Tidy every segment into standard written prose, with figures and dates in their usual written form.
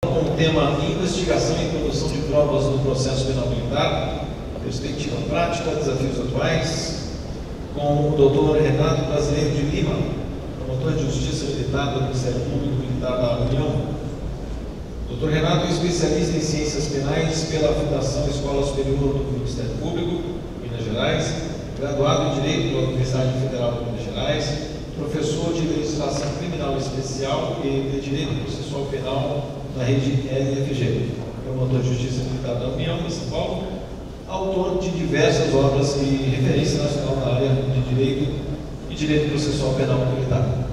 Com o tema Investigação e Produção de Provas no Processo Penal Militar, Perspectiva Prática, Desafios Atuais, com o Dr. Renato Brasileiro de Lima, promotor de Justiça Militar do Ministério Público Militar da União. Dr. Renato é especialista em Ciências Penais pela Fundação Escola Superior do Ministério Público, Minas Gerais, graduado em Direito pela Universidade Federal de Minas Gerais, professor de Legislação Criminal Especial e de Direito Processual Penal na rede LFG, promotor de Justiça Militar da União, em São Paulo, autor de diversas obras e referência nacional na área de Direito e Direito Processual Penal Militar.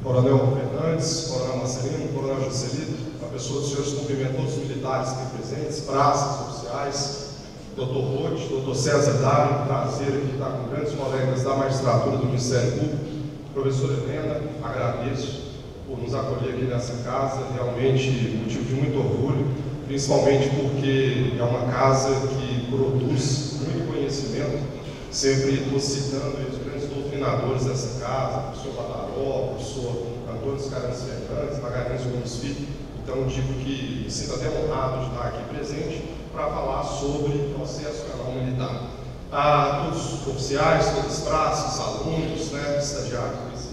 Coronel Fernandes, Coronel Marcelino, Coronel Juscelino, a pessoa dos senhores cumprimentos, todos os militares que têm presentes, praças, oficiais, Dr. Roth, Dr. César Dário, prazer aqui estar com grandes colegas da magistratura do Ministério Público, professora Helena, agradeço por nos acolher aqui nessa casa, realmente motivo de muito orgulho, principalmente porque é uma casa que produz muito conhecimento, sempre estou citando os grandes doutrinadores dessa casa, o professor Badaró, o professor Antônio Scaranci Fernandes, Magalhães Gomes Filho. Então digo que me sinto até honrado de estar aqui presente para falar sobre processo penal militar. A todos os oficiais, todas as praças, alunos, estagiários,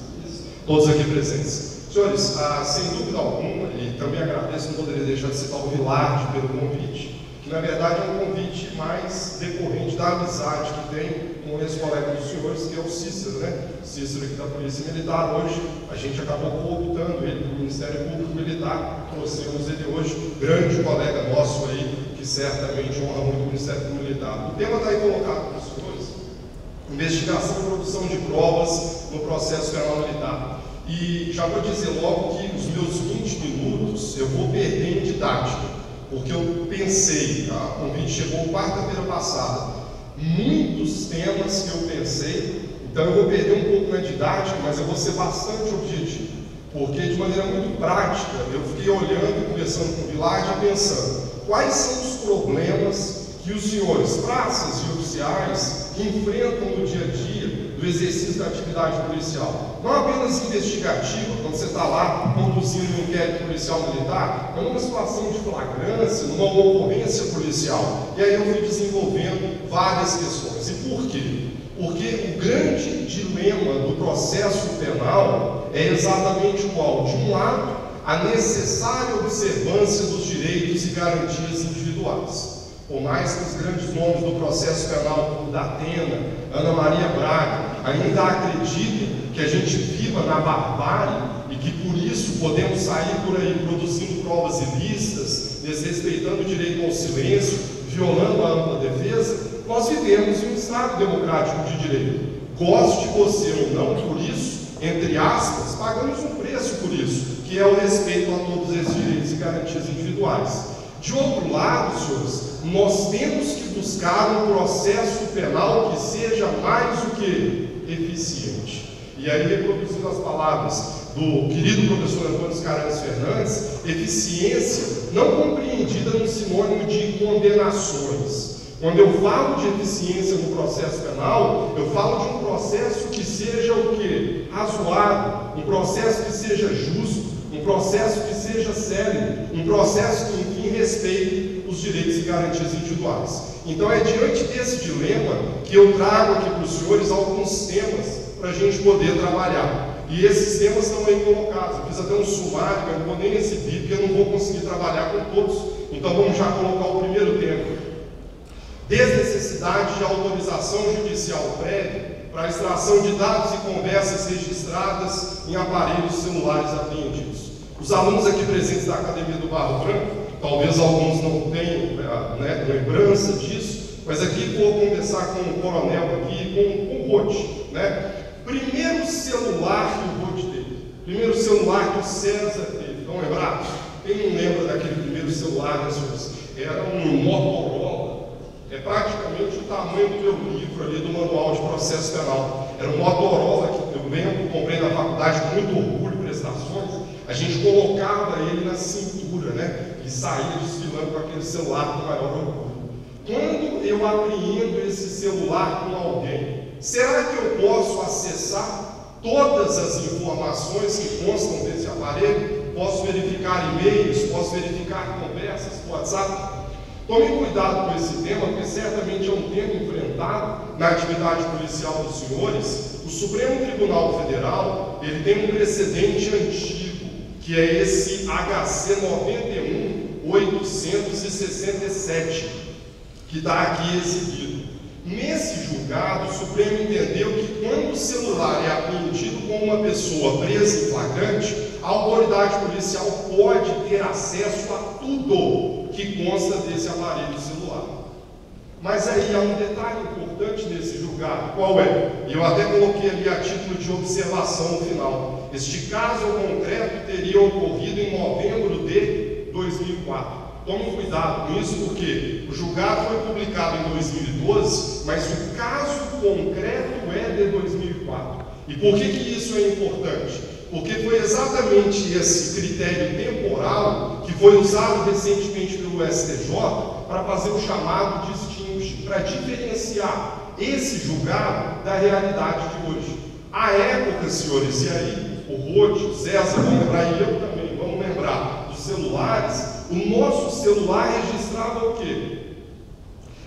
todos aqui presentes. Senhores, sem dúvida alguma, e também agradeço, não poderia deixar de citar o Vilardi pelo convite, que na verdade é um convite mais decorrente da amizade que tem com esse colega dos senhores, que é o Cícero, Cícero aqui da Polícia Militar. Hoje a gente acabou cooptando ele para o Ministério Público Militar, trouxemos ele hoje, grande colega nosso aí, que certamente honra muito o Ministério Público Militar. O tema está aí colocado para os senhores: investigação e produção de provas no processo penal militar. E já vou dizer logo que os meus 20 minutos eu vou perder em didática, porque eu pensei, o convite chegou quarta-feira passada, muitos temas que eu pensei, então eu vou perder um pouco na didática, mas eu vou ser bastante objetivo, porque de maneira muito prática eu fiquei olhando e conversando com o Vilardi e pensando quais são os problemas que os senhores praças e oficiais enfrentam no dia a dia do exercício da atividade policial. Não apenas investigativa, quando você está lá conduzindo um inquérito policial militar, mas numa situação de flagrância, numa ocorrência policial. E aí eu fui desenvolvendo várias questões. E por quê? Porque o grande dilema do processo penal é exatamente qual? De um lado, a necessária observância dos direitos e garantias individuais. Por mais que os grandes nomes do processo penal, como Datena, Ana Maria Braga, ainda acreditem que a gente viva na barbárie e que por isso podemos sair por aí produzindo provas ilícitas, desrespeitando o direito ao silêncio, violando a ampla defesa, nós vivemos em um Estado democrático de direito. Goste você ou não, por isso, entre aspas, pagamos um preço por isso, que é o respeito a todos esses direitos e garantias individuais. De outro lado, senhores, nós temos que buscar um processo penal que seja mais do que eficiente. E aí, reproduzindo as palavras do querido professor Antônio Scaranci Fernandes, eficiência não compreendida no sinônimo de condenações. Quando eu falo de eficiência no processo penal, eu falo de um processo que seja o quê? Razoável, um processo que seja justo, um processo que seja sério, um processo que, enfim, respeite os direitos e garantias individuais. Então é diante desse dilema que eu trago aqui para os senhores alguns temas para a gente poder trabalhar. E esses temas estão aí colocados. Eu fiz até um sumário, mas não vou nem exibir, porque eu não vou conseguir trabalhar com todos. Então vamos já colocar o primeiro tema. Desnecessidade de autorização judicial prévia para a extração de dados e conversas registradas em aparelhos celulares apreendidos. Os alunos aqui presentes da Academia do Barro Branco, talvez alguns não tenham lembrança disso, mas aqui vou conversar com o coronel aqui, com o Roth, Primeiro celular que o Roth teve, primeiro celular que o César teve, vão lembrar? Quem não lembra daquele primeiro celular, senhores? Era um Motorola, praticamente o tamanho do meu livro ali do Manual de Processo Penal. Era um Motorola que eu lembro, comprei na faculdade com muito orgulho, prestações. A gente colocava ele na cintura, e saía desfilando com aquele celular com maior orgulho. Quando eu apreendo esse celular com alguém, será que eu posso acessar todas as informações que constam desse aparelho? Posso verificar e-mails, posso verificar conversas, WhatsApp? Tome cuidado com esse tema, porque certamente é um tema enfrentado na atividade policial dos senhores. O Supremo Tribunal Federal, ele tem um precedente antigo, que é esse HC 91.867, que está aqui exibido. Nesse julgado, o Supremo entendeu que quando o celular é apreendido com uma pessoa presa em flagrante, a autoridade policial pode ter acesso a tudo que consta desse aparelho celular. Mas aí há um detalhe importante nesse julgado. Qual é? Eu até coloquei ali a título de observação no final. Este caso concreto teria ocorrido em novembro de 2004. Tome cuidado com isso, porque o julgado foi publicado em 2012, mas o caso concreto é de 2004. E por que isso é importante? Porque foi exatamente esse critério temporal que foi usado recentemente pelo STJ para fazer o chamado distinguish, para diferenciar esse julgado da realidade de hoje. À época, senhores, e aí o Rode, o César vão lembrar, e eu também, vamos lembrar, dos celulares, o nosso celular registrava o quê?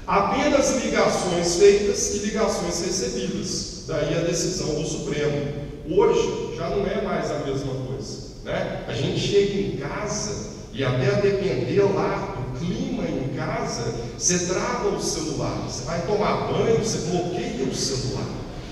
Apenas ligações feitas e ligações recebidas. Daí a decisão do Supremo. Hoje já não é mais a mesma coisa, né? A gente chega em casa e até a depender lá do clima em casa, você trava o celular, você vai tomar banho, você bloqueia o celular.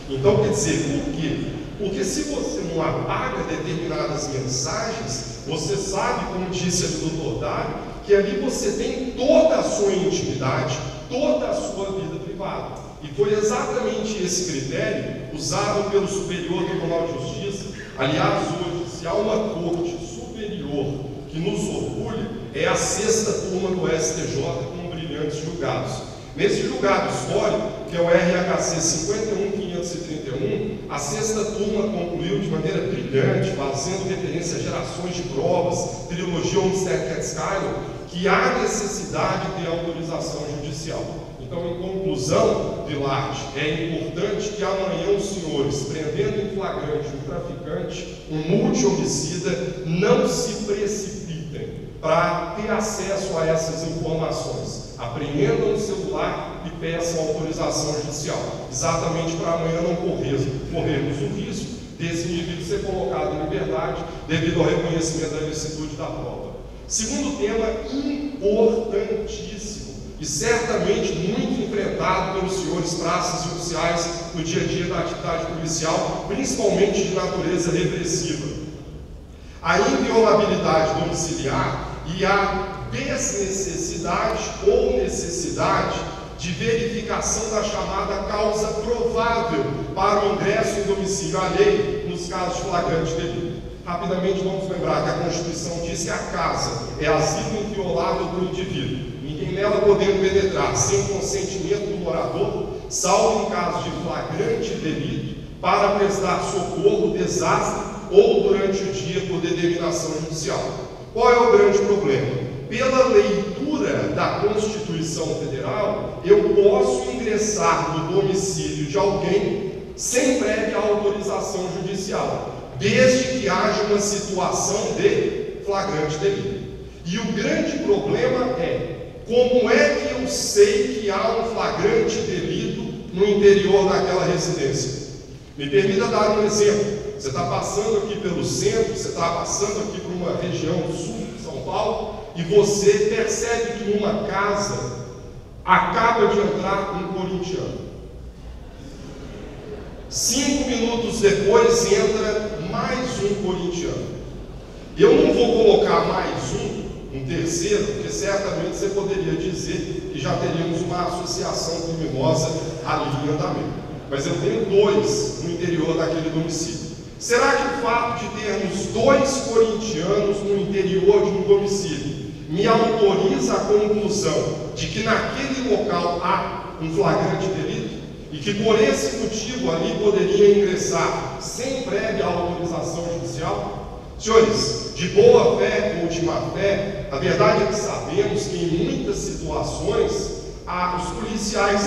Então, quer dizer, por quê? Porque se você não apaga determinadas mensagens, você sabe, como disse ali o doutor Dário, que ali você tem toda a sua intimidade, toda a sua vida privada. E foi exatamente esse critério usado pelo Superior Tribunal de Justiça. Aliás, hoje, se há uma corte superior que nos orgulha, é a 6ª turma do STJ com brilhantes julgados. Nesse julgado histórico, que é o RHC 51531, a 6ª turma concluiu de maneira brilhante, fazendo referência a gerações de provas, trilogia Olmsted-Catskill, que há necessidade de autorização judicial. Então, em conclusão, Vilarte, é importante que amanhã os senhores, prendendo em flagrante um traficante, um multi-homicida, não se precipitem para ter acesso a essas informações. Apreendam o celular e peçam autorização judicial, exatamente para amanhã não corrermos o risco desse indivíduo ser colocado em liberdade devido ao reconhecimento da ilicitude da prova. Segundo tema importantíssimo, e certamente muito enfrentado pelos senhores praças e oficiais no dia a dia da atividade policial, principalmente de natureza repressiva. A inviolabilidade domiciliar e a desnecessidade ou necessidade de verificação da chamada causa provável para o ingresso em domicílio alheio nos casos de flagrante delito. Rapidamente vamos lembrar que a Constituição diz que a casa é asilo inviolável do indivíduo, ninguém nela podendo penetrar sem consentimento do morador, salvo em caso de flagrante delito, para prestar socorro, desastre ou durante o dia por determinação judicial. Qual é o grande problema? Pela leitura da Constituição Federal, eu posso ingressar no domicílio de alguém sem prévia autorização judicial, desde que haja uma situação de flagrante delito. E o grande problema é, como é que eu sei que há um flagrante delito no interior daquela residência? Me permita dar um exemplo. Você está passando aqui pelo centro, você está passando aqui por uma região sul de São Paulo, e você percebe que numa casa acaba de entrar um corintiano. 5 minutos depois entra mais um corintiano. Eu não vou colocar mais um terceiro, porque certamente você poderia dizer que já teríamos uma associação criminosa ali em andamento. Mas eu tenho 2 no interior daquele domicílio. Será que o fato de termos 2 corintianos no interior de um domicílio me autoriza a conclusão de que naquele local há um flagrante delito? E que por esse motivo ali poderia ingressar sem prévia autorização judicial? Senhores, de boa fé ou de má fé, a verdade é que sabemos que em muitas situações os policiais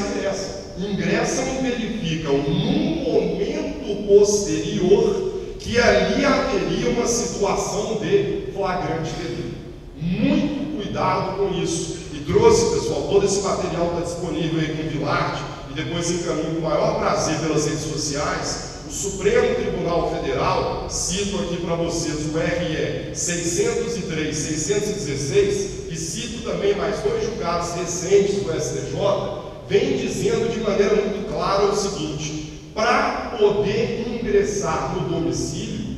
ingressam e verificam num momento posterior que ali haveria uma situação de flagrante delito. Muito cuidado com isso. E trouxe, pessoal, todo esse material está disponível aí com o Vilarte, e depois encaminho com o maior prazer pelas redes sociais. O Supremo Tribunal Federal, cito aqui para vocês o RE 603, 616, e cito também mais 2 julgados recentes do STJ, vem dizendo de maneira muito clara o seguinte: para poder ingressar no domicílio,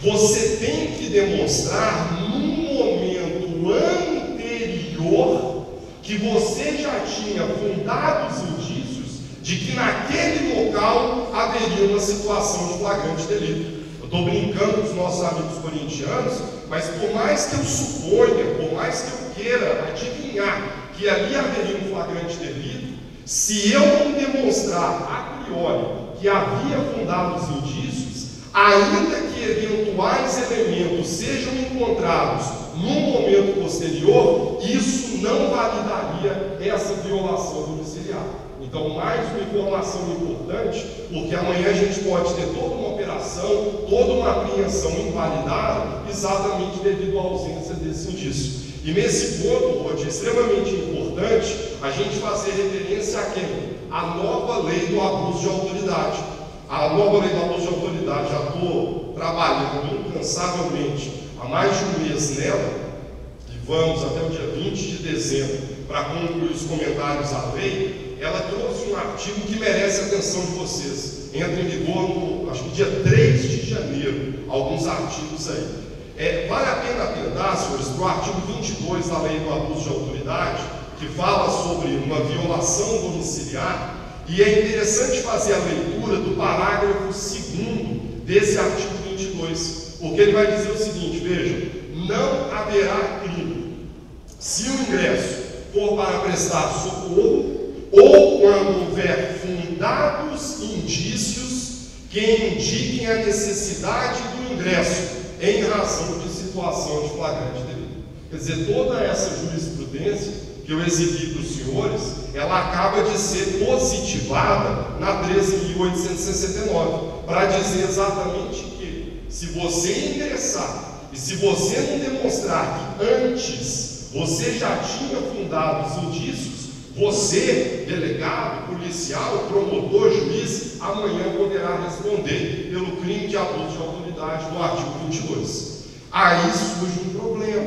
você tem que demonstrar num momento anterior que você já tinha fundados indícios de que naquele local haveria uma situação de flagrante delito. Eu estou brincando com os nossos amigos corintianos, mas por mais que eu suponha, por mais que eu queira adivinhar que ali haveria um flagrante delito, se eu não demonstrar a priori que havia fundados indícios, ainda que eventuais elementos sejam encontrados num momento posterior, isso não validaria essa violação domiciliar. Então, mais uma informação importante, porque amanhã a gente pode ter toda uma operação, toda uma apreensão invalidada, exatamente devido à ausência desse indício. E nesse ponto, Rod, é extremamente importante a gente fazer referência a quem? A nova lei do abuso de autoridade. A nova lei do abuso de autoridade, já estou trabalhando incansavelmente há mais de um mês nela, e vamos até o dia 20 de dezembro para concluir os comentários à lei. Ela trouxe um artigo que merece a atenção de vocês. Entra em vigor no, acho que dia 3 de janeiro, alguns artigos aí. Vale a pena atentar, senhores, para o artigo 22 da Lei do Abuso de Autoridade, que fala sobre uma violação domiciliar, e é interessante fazer a leitura do parágrafo 2º desse artigo 22, porque ele vai dizer o seguinte: vejam, não haverá crime se o ingresso for para prestar socorro ou quando houver fundados indícios que indiquem a necessidade do ingresso em razão de situação de flagrante delito. Quer dizer, toda essa jurisprudência que eu exibi para os senhores, ela acaba de ser positivada na 13.869, para dizer exatamente que, se você ingressar e se você não demonstrar que antes você já tinha fundado os indícios, você, delegado, policial, promotor, juiz, amanhã poderá responder pelo crime de abuso de autoridade do artigo 22. Aí surge um problema.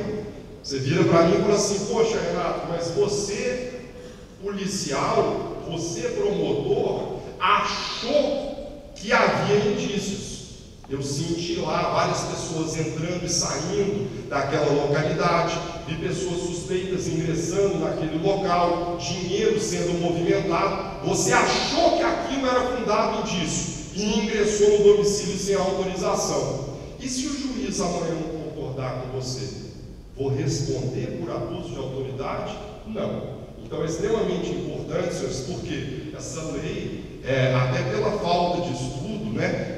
Você vira para mim e fala assim: poxa, Renato, mas você, policial, você, promotor, achou que havia indícios. Eu senti lá várias pessoas entrando e saindo daquela localidade, vi pessoas suspeitas ingressando naquele local, dinheiro sendo movimentado. Você achou que aquilo era fundado indício e ingressou no domicílio sem autorização. E se o juiz amanhã não concordar com você? Vou responder por abuso de autoridade? Não. Então é extremamente importante, senhores, porque essa lei, até pela falta de estudo,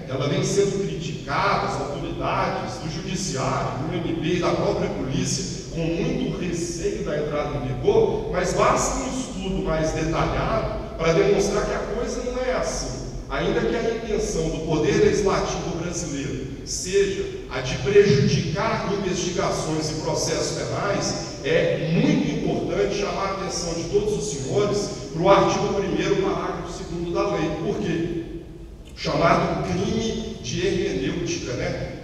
ela vem sendo criticada, as autoridades do judiciário, do MP e da própria polícia, com muito receio da entrada em vigor, mas basta um estudo mais detalhado para demonstrar que a coisa não é assim. Ainda que a intenção do Poder Legislativo brasileiro seja a de prejudicar investigações e processos penais, é muito importante chamar a atenção de todos os senhores para o artigo 1º, parágrafo 2º da lei. Por quê? Chamado crime de hermenêutica,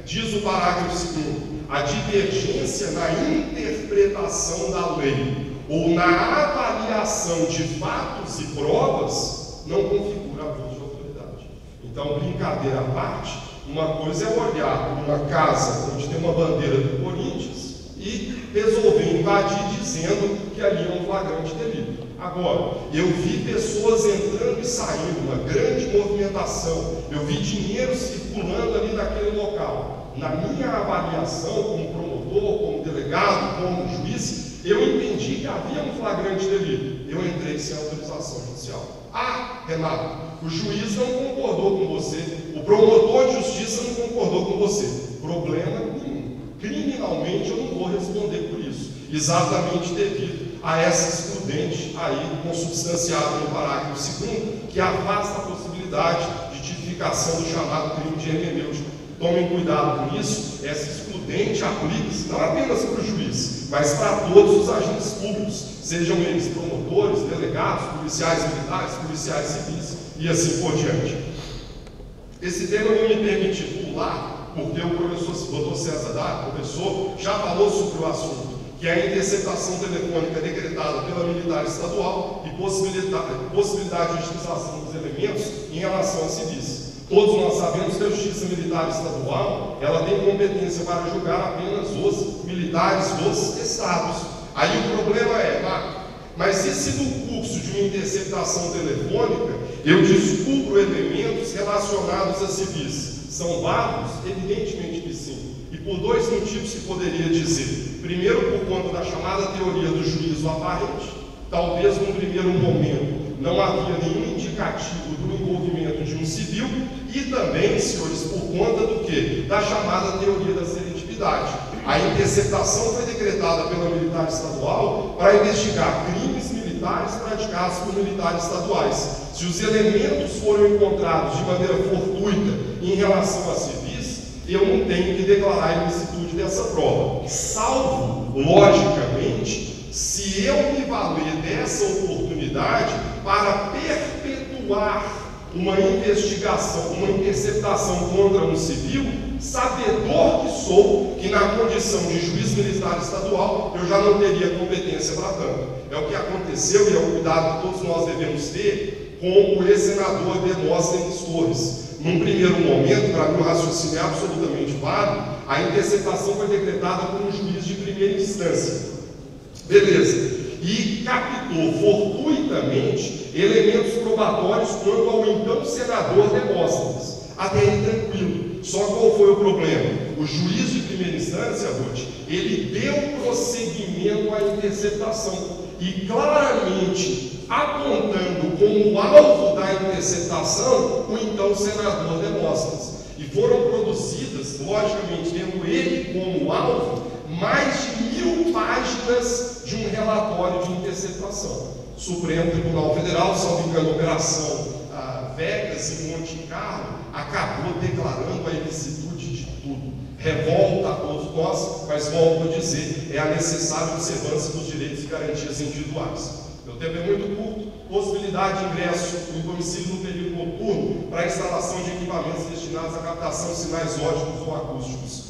Diz o parágrafo 2º: a divergência na interpretação da lei ou na avaliação de fatos e provas não configura abuso de autoridade. Então, brincadeira à parte, uma coisa é olhar para uma casa onde tem uma bandeira do Corinthians e resolver invadir dizendo que ali é um flagrante delito. Agora, eu vi pessoas entrando e saindo, uma grande movimentação, eu vi dinheiro circulando ali naquele local. Na minha avaliação, como promotor, como delegado, como juiz, eu entendi que havia um flagrante delito. Eu entrei sem autorização judicial. Ah, Renato, o juiz não concordou com você, o promotor de justiça não concordou com você. Problema nenhum. Criminalmente eu não vou responder por isso, exatamente devido a essa excludente aí consubstanciada no parágrafo 2º, que afasta a possibilidade de tipificação do chamado crime de hermenêutica. Tomem cuidado com isso, essa excludente aplica-se não apenas para o juiz, mas para todos os agentes públicos, sejam eles promotores, delegados, policiais militares, policiais civis e assim por diante. Esse tema não me permite pular, porque o professor Dr. César Dário, professor, já falou sobre o assunto, que é a interceptação telefônica decretada pela militar estadual e possibilidade de utilização dos elementos em relação a civis. Todos nós sabemos que a Justiça Militar Estadual, ela tem competência para julgar apenas os militares dos estados. Aí o problema é, mas e se no curso de uma interceptação telefônica eu descubro elementos relacionados a civis? São válidos? Evidentemente que sim. E por dois motivos que poderia dizer. Primeiro, por conta da chamada teoria do juízo aparente. Talvez num primeiro momento não havia nenhum indicativo do envolvimento de um civil, e também, senhores, por conta do quê? Da chamada teoria da seletividade. A interceptação foi decretada pela militar estadual para investigar crimes militares praticados por militares estaduais. Se os elementos foram encontrados de maneira fortuita em relação a civis, eu não tenho que declarar a ilicitude dessa prova, salvo, logicamente, se eu me valer dessa oportunidade para perpetuar uma investigação, uma interceptação contra um civil, sabedor que sou que na condição de juiz militar estadual eu já não teria competência para tanto. É o que aconteceu e é o cuidado que todos nós devemos ter com o ex-senador Demóstenes Torres. Num primeiro momento, para mim o raciocínio é absolutamente válido, a interceptação foi decretada por um juiz de primeira instância. Beleza. E captou fortuitamente elementos probatórios quanto ao então senador Demóstenes. Até aí tranquilo. Só qual foi o problema? O juiz de primeira instância, Ruth, ele deu prosseguimento à interceptação e claramente apontando como alvo da interceptação o então senador Demóstenes. E foram produzidas, logicamente, tendo ele como alvo, mais de 1000 páginas de um relatório de interceptação. Supremo Tribunal Federal, salvo engano, Operação Vegas e Monte Carlo, acabou declarando a ilicitude de tudo. Revolta a todos nós, mas volto a dizer, é a necessária observância dos direitos e garantias individuais. Meu tempo é muito curto, possibilidade de ingresso em domicílio no período noturno para instalação de equipamentos destinados à captação de sinais óticos ou acústicos.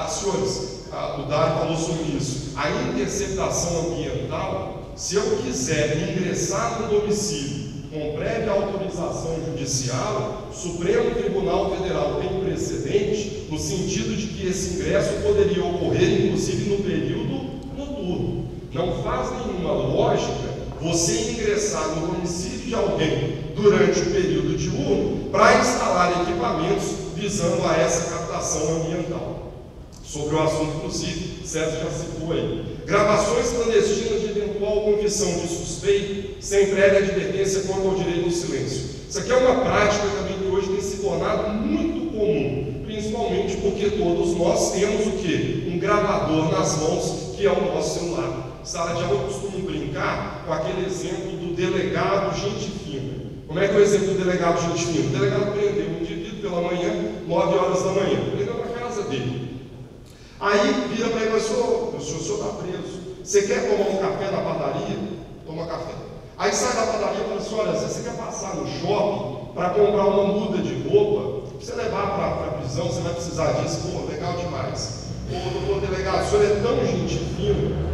Senhores, o Dário falou sobre isso. A interceptação ambiental, se eu quiser ingressar no domicílio com prévia autorização judicial, o Supremo Tribunal Federal tem precedente no sentido de que esse ingresso poderia ocorrer, inclusive, no período noturno. Não faz nenhuma lógica você ingressar no domicílio de alguém durante o período diurno para instalar equipamentos visando a essa captação ambiental. Sobre o assunto, inclusive, César já citou aí. Gravações clandestinas de eventual confissão de suspeito sem prévia advertência quanto ao direito ao silêncio. Isso aqui é uma prática também que hoje tem se tornado muito comum, principalmente porque todos nós temos o quê? Um gravador nas mãos, que é o nosso celular. Sala de aula costuma brincar com aquele exemplo do delegado gente fina. Como é que é o exemplo do delegado gente fina? O delegado prendeu um indivíduo pela manhã, 9 horas da manhã, prendeu para a casa dele. Aí vira para ele, mas o senhor está preso. Você quer tomar um café na padaria? Toma café. Aí sai da padaria e fala assim, olha, você quer passar no shopping para comprar uma muda de roupa? Pra você levar para a prisão, você vai precisar disso. Pô, legal demais. Pô, doutor delegado, o senhor é tão gente fina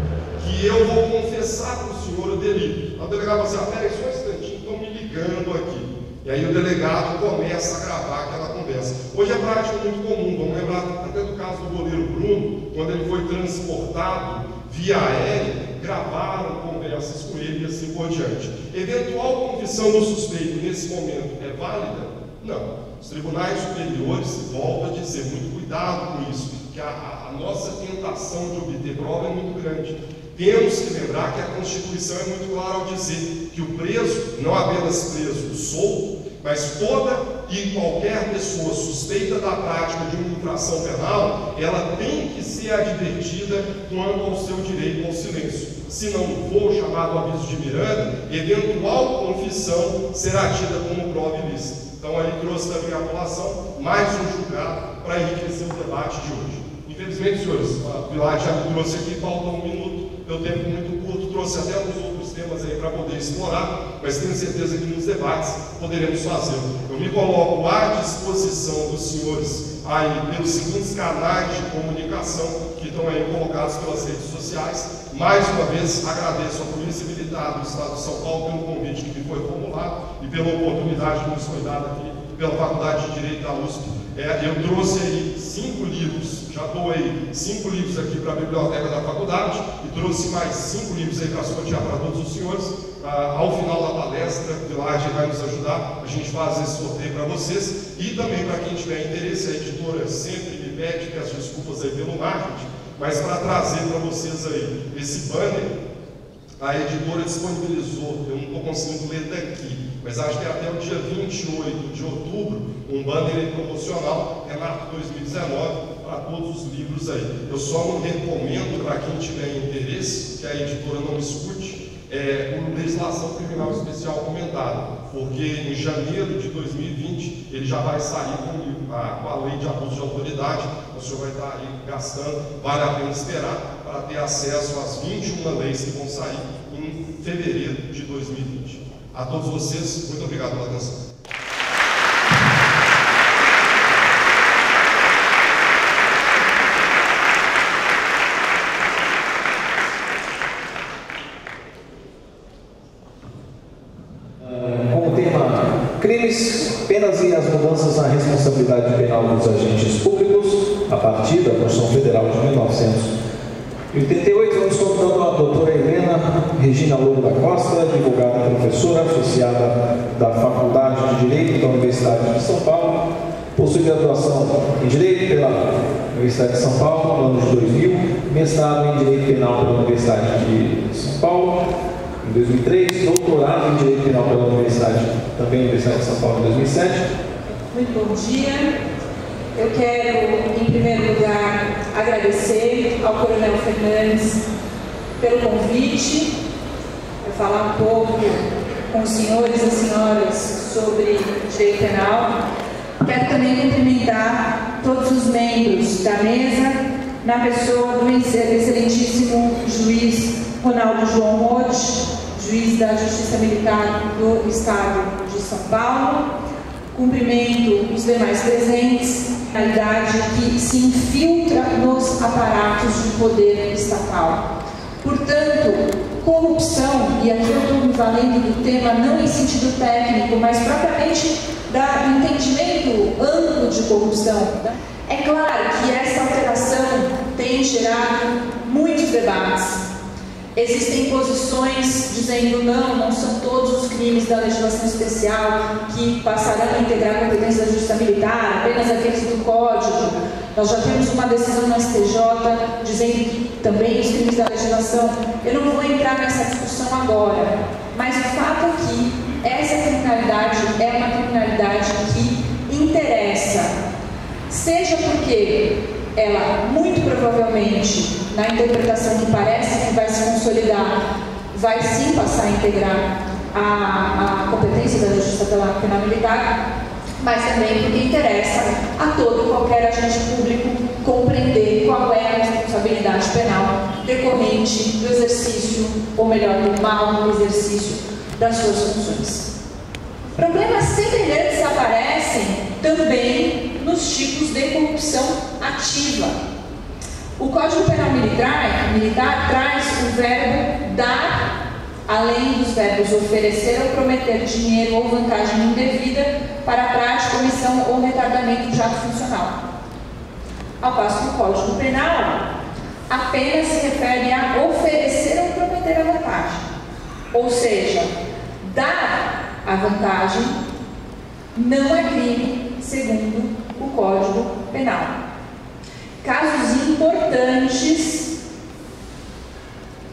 que eu vou confessar para o senhor o delito. O delegado fala assim, peraí, só um instantinho, estão me ligando aqui. E aí o delegado começa a gravar aquela conversa. Hoje é prática muito comum, vamos lembrar até do caso do goleiro Bruno, quando ele foi transportado via aérea, gravaram conversas com ele e assim por diante. Eventual confissão do suspeito nesse momento é válida? Não. Os tribunais superiores, volto a dizer, muito cuidado com isso, que a nossa tentação de obter prova é muito grande. Temos que lembrar que a Constituição é muito clara ao dizer que o preso, não apenas preso solto, mas toda e qualquer pessoa suspeita da prática de uma infração penal, ela tem que ser advertida quanto ao seu direito ao silêncio. Se não for chamado aviso de Miranda, eventual confissão será tida como prova ilícita. Então aí trouxe também a colação, mais um julgado para enriquecer o debate de hoje. Infelizmente, senhores, a Pilar já me trouxe aqui, falta 1 minuto, meu tempo muito curto, trouxe até uns outros temas aí para poder explorar, mas tenho certeza que nos debates poderemos fazê-lo. Eu me coloco à disposição dos senhores aí pelos seguintes canais de comunicação que estão aí colocados pelas redes sociais. Mais uma vez, agradeço à Polícia Militar do Estado de São Paulo pelo convite que me foi formulado e pela oportunidade que nos foi dada aqui pela Faculdade de Direito da USP. Eu trouxe aí 5 livros, já doei 5 livros aqui para a biblioteca da faculdade e trouxe mais 5 livros aí para sortear para todos os senhores. Ao final da palestra, o Pilar vai nos ajudar, a gente faz esse sorteio para vocês e também para quem tiver interesse, a editora sempre me pede, peço desculpas aí pelo marketing, mas para trazer para vocês aí esse banner, a editora disponibilizou, eu não estou conseguindo ler daqui, mas acho que é até o dia 28 de outubro, um banner promocional, Renato 2019, para todos os livros aí. Eu só não recomendo para quem tiver interesse, que a editora não escute, por legislação criminal especial comentada, porque em janeiro de 2020 ele já vai sair com a lei de abuso de autoridade, o senhor vai estar aí gastando, vale a pena esperar para ter acesso às 21 leis que vão sair em fevereiro de 2020. A todos vocês, muito obrigado pela atenção. Como tema, crimes, penas e as mudanças na responsabilidade penal dos agentes públicos, a partir da Constituição Federal de 1988, vamos convidando a doutora Helena Regina Lobo da Costa, advogada e professora associada da Faculdade de Direito da Universidade de São Paulo, possui graduação em Direito pela Universidade de São Paulo, no ano de 2000, mestrado em Direito Penal pela Universidade de São Paulo, em 2003, doutorado em Direito Penal pela Universidade, também Universidade de São Paulo, em 2007. Muito bom dia. Eu quero, em primeiro lugar, agradecer ao Coronel Fernandes pelo convite, para falar um pouco com os senhores e senhoras sobre direito penal. Quero também cumprimentar todos os membros da mesa, na pessoa do excelentíssimo juiz Ronaldo João Motti, juiz da Justiça Militar do Estado de São Paulo. Cumprimento os demais presentes, a realidade que se infiltra nos aparatos de poder estatal. Portanto, corrupção, e aqui eu estou me valendo do tema não em sentido técnico, mas propriamente do entendimento amplo de corrupção. É claro que essa alteração tem gerado muitos debates. Existem posições dizendo não são todos os crimes da legislação especial que passarão a integrar a competência da Justiça Militar, apenas aqueles do Código. Nós já temos uma decisão no STJ dizendo que também os crimes da legislação. Eu não vou entrar nessa discussão agora, mas o fato é que essa criminalidade é uma criminalidade que interessa, seja porque ela, muito provavelmente, na interpretação que parece que vai se consolidar, vai sim passar a integrar a competência da Justiça Penal Militar, mas também porque interessa a todo e qualquer agente público compreender qual é a responsabilidade penal decorrente do exercício, ou melhor, do mau exercício das suas funções. Problemas semelhantes aparecem também nos tipos de corrupção ativa. O Código Penal Militar traz o verbo dar, além dos verbos oferecer ou prometer dinheiro ou vantagem indevida para a prática, omissão ou retardamento de ato funcional. Ao passo que o Código Penal apenas se refere a oferecer ou prometer a vantagem. Ou seja, dar a vantagem não é crime, segundo o Código Penal. Casos importantes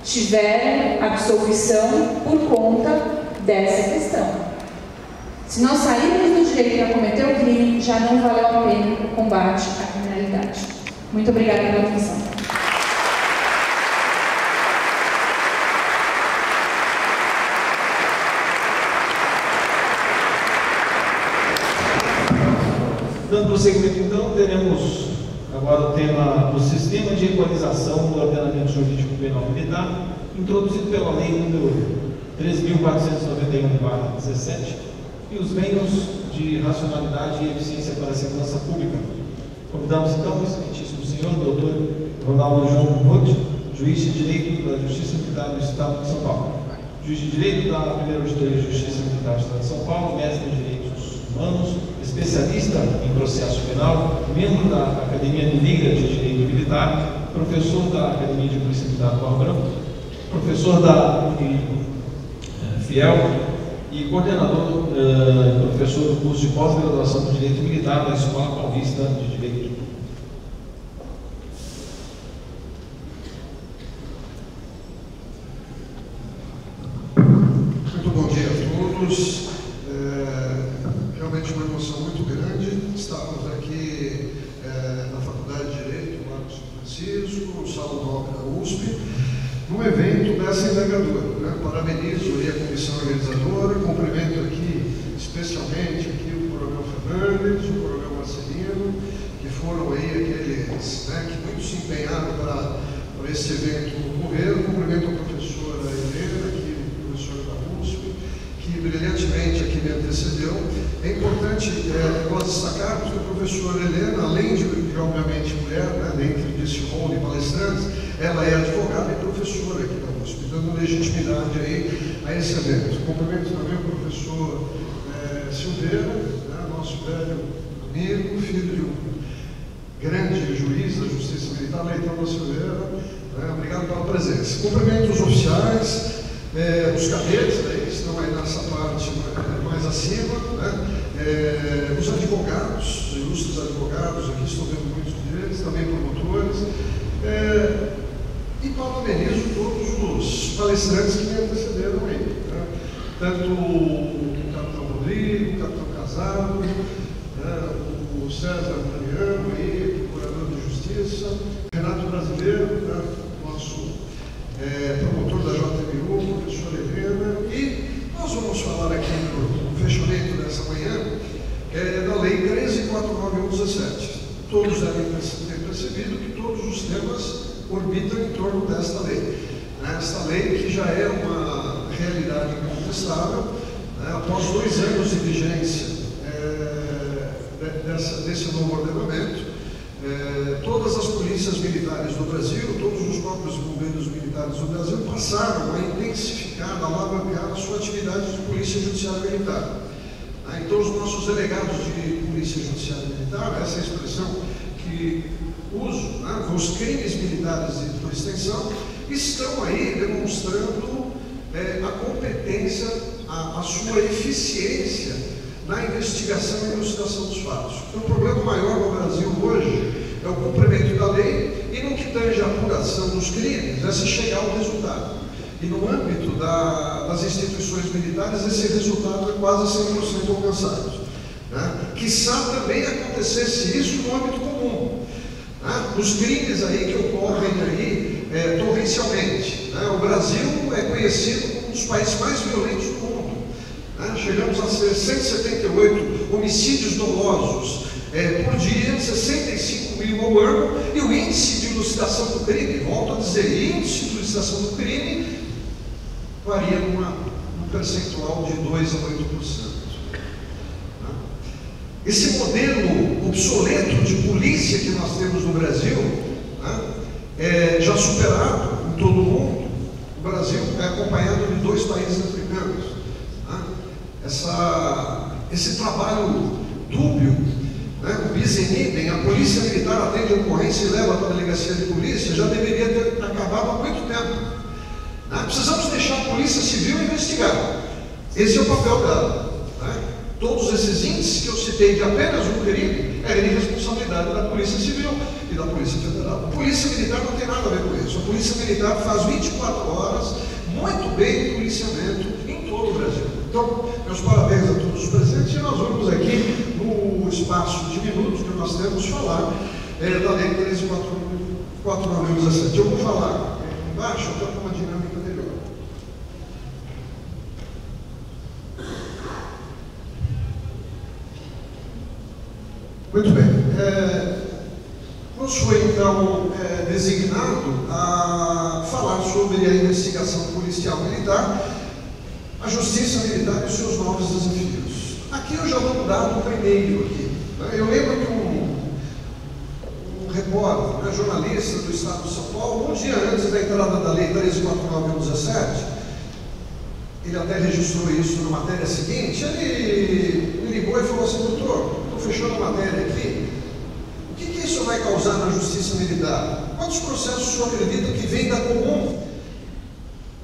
tiveram absolvição por conta dessa questão. Se nós sairmos do direito para cometer o crime, já não valeu a pena o combate à criminalidade. Muito obrigada pela atenção. Dando prosseguimento, então, teremos agora o tema do Sistema de Equalização do Ordenamento Jurídico Penal Militar, introduzido pela Lei número 3.491/17, e os meios de racionalidade e eficiência para a segurança pública. Convidamos, então, o excelentíssimo senhor, doutor Ronaldo João Roth, juiz de Direito da Justiça Militar do Estado de São Paulo, juiz de Direito da Primeira Auditoria de Justiça Militar do Estado de São Paulo, mestre em Direitos Humanos, especialista em processo penal, membro da Academia Mineira de Direito Militar, professor da Academia de Polícia Militar do Barro Branco, professor da FIEL e coordenador, professor do curso de pós-graduação de Direito Militar da Escola Paulista de Direito. Muito bom dia a todos. Realmente uma emoção muito grande estarmos aqui na Faculdade de Direito, lá no São Francisco, no Salão Nobre da USP, num evento dessa envergadura. Parabenizo a comissão organizadora, cumprimento aqui especialmente aqui o Coronel Fernandes, o Coronel Marcelino, que foram aí aqueles que muito se empenharam para esse evento ocorrer. Cumprimento a professora Helena, que professora da USP, que brilhantemente aqui me antecedeu. É importante nós destacarmos que a professora Helena, além de obviamente mulher, dentro desse rol de palestrantes, ela é advogada e professora aqui da USP, dando legitimidade aí a esse evento. Cumprimento também o professor Silveira, nosso velho amigo, filho de um grande juiz da Justiça Militar, Leitão da Silveira. Obrigado pela presença. Cumprimento os oficiais, os cadetes, que estão aí nessa parte mais acima, os advogados, os ilustres advogados, aqui estou vendo muitos deles, também promotores, e parabenizo todos os palestrantes que me antecederam aí, tanto o capitão Rodrigo, o capitão Casado, o César Mariano, procurador de Justiça, Renato Brasileiro, nosso promotor da JMU, professor Helena, e nós vamos falar aqui no fechamento dessa manhã da Lei 13.491/17. Todos devem ter percebido que todos os temas orbitam em torno desta lei. Esta lei que já é uma realidade incontestável, após 2 anos de vigência desse novo ordenamento, todas as polícias militares do Brasil, todos os próprios bombeiros militares do Brasil passaram a intensificar, a alavancar a sua atividade de polícia judiciária militar. Então, os nossos delegados de polícia judiciária militar, essa expressão que uso, os crimes militares por extensão, estão aí demonstrando a competência, a sua eficiência na investigação e elucidação dos fatos. O problema maior no Brasil hoje é o cumprimento da lei e, no que tange a apuração dos crimes, é se chegar ao resultado. E no âmbito das instituições militares, esse resultado é quase 100% alcançado. Quiçá também acontecesse isso no âmbito comum. Os crimes aí que ocorrem aí torrencialmente. O Brasil é conhecido como um dos países mais violentos do mundo. Chegamos a ser 178 homicídios dolosos por dia, 65 mil ao ano, e o índice de elucidação do crime, volto a dizer, índice de elucidação do crime varia num percentual de 2 a 8%. Esse modelo obsoleto de polícia que nós temos no Brasil, já superado em todo o mundo. O Brasil é acompanhado de 2 países africanos. Esse trabalho dúbio, o bis in idem, a polícia militar atende a ocorrência e leva para a delegacia de polícia, já deveria ter acabado há muito tempo. Precisamos deixar a polícia civil investigar. Esse é o papel dela. Todos esses índices que eu citei de apenas um crime é de responsabilidade da Polícia Civil e da Polícia Federal. A Polícia Militar não tem nada a ver com isso. A Polícia Militar faz 24 horas, muito bem, policiamento em todo o Brasil. Então, meus parabéns a todos os presentes, e nós vamos aqui, no espaço de minutos que nós temos, falar da Lei 13.497. Eu vou falar embaixo, até com uma dinâmica melhor. Muito bem. Nos foi, então, designado a falar sobre a investigação policial militar, a justiça militar e os seus novos desafios. Aqui eu já vou dar o primeiro aqui. Eu lembro que um repórter, jornalista do Estado de São Paulo, um dia antes da entrada da Lei 13.497, ele até registrou isso na matéria seguinte, ele me ligou e falou assim: doutor, estou fechando a matéria aqui, o que isso vai causar na justiça militar? Quantos processos o senhor acredita que vem da comum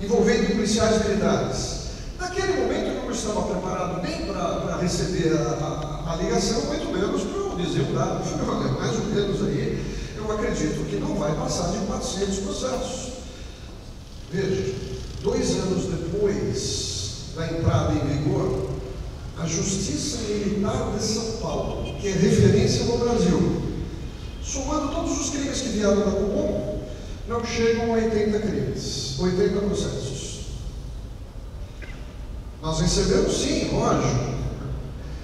envolvendo policiais militares? Naquele momento eu não estava preparado nem para receber a ligação, muito menos para eu dizer o dado. Eu falei: olha, mais ou menos aí, eu acredito que não vai passar de 400 processos. Veja, 2 anos depois da entrada em vigor, a Justiça Militar de São Paulo, que é referência no Brasil, somando todos os crimes que vieram da comum, não chegam a 80 crimes, 80 processos. Nós recebemos, sim, lógico,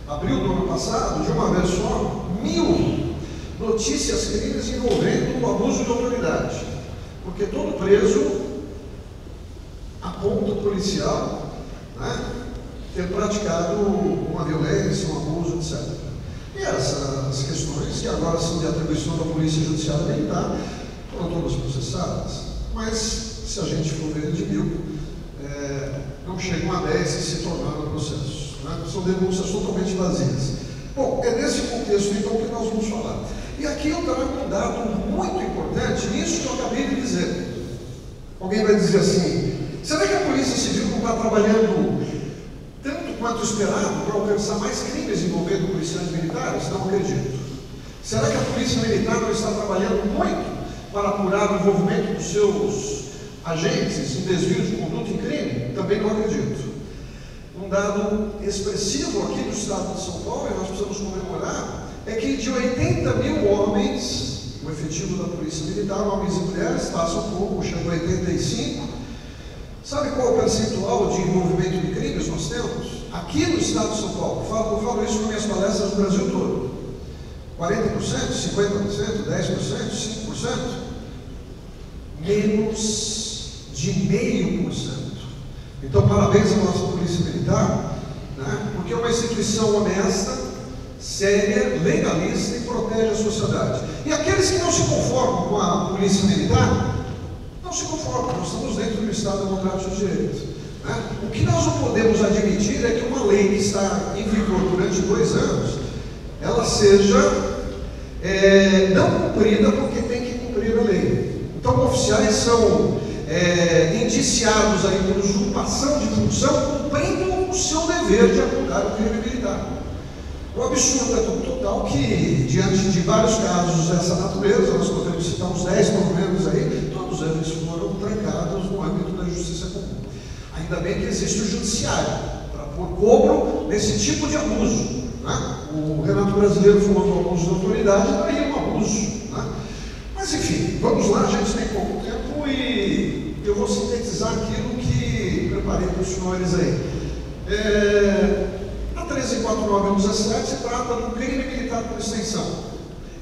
abril do ano passado, de uma vez só, 1.000 notícias crimes envolvendo o abuso de autoridade, porque todo preso aponta o policial, né, ter praticado uma violência, um abuso, etc. E essas questões, que agora são de atribuição da Polícia Judiciária Militar, foram todas processadas, mas se a gente for ver de 1.000, não chegam a 10 que se tornaram processos, né? São denúncias totalmente vazias. Bom, é nesse contexto então que nós vamos falar. E aqui eu trago um dado muito importante nisso que eu acabei de dizer. Alguém vai dizer assim: será que a Polícia Civil não está trabalhando tanto quanto esperado para alcançar mais crimes envolvendo policiais militares? Não acredito. Será que a Polícia Militar não está trabalhando muito para apurar o envolvimento dos seus agentes em desvio de conduta em crime? Também não acredito. Um dado expressivo aqui no estado de São Paulo, e nós precisamos comemorar, é que de 80.000 homens, o efetivo da Polícia Militar, homens e mulheres, passa um pouco, chega a 85. Sabe qual é o percentual de envolvimento de crimes nós temos? Aqui no estado de São Paulo, eu falo isso nas minhas palestras no Brasil todo. 40%, 50%, 10%, 5%? Menos de 0,5%. Então, parabéns à nossa Polícia Militar, né, porque é uma instituição honesta, séria, legalista e protege a sociedade. E aqueles que não se conformam com a Polícia Militar, não se conformam, nós estamos dentro do Estado Democrático de Direito. Né? O que nós não podemos admitir é que uma lei que está em vigor durante 2 anos, ela seja não cumprida porque tem que cumprir a lei. Então, oficiais são indiciados aí por usurpação de função, cumprindo o seu dever de apurar o crime militar. O absurdo é tão total que, diante de vários casos dessa natureza, nós podemos citar uns 10 pelo menos aí, todos eles foram trancados no âmbito da justiça comum. Ainda bem que existe o judiciário para pôr cobro nesse tipo de abuso. Né? O Renato Brasileiro falou do abuso de autoridade, daí um abuso. Né? Mas enfim, vamos lá, a gente tem pouco tempo e eu vou sintetizar aquilo que preparei para os senhores aí. A 13.497 se trata do crime militar por extensão.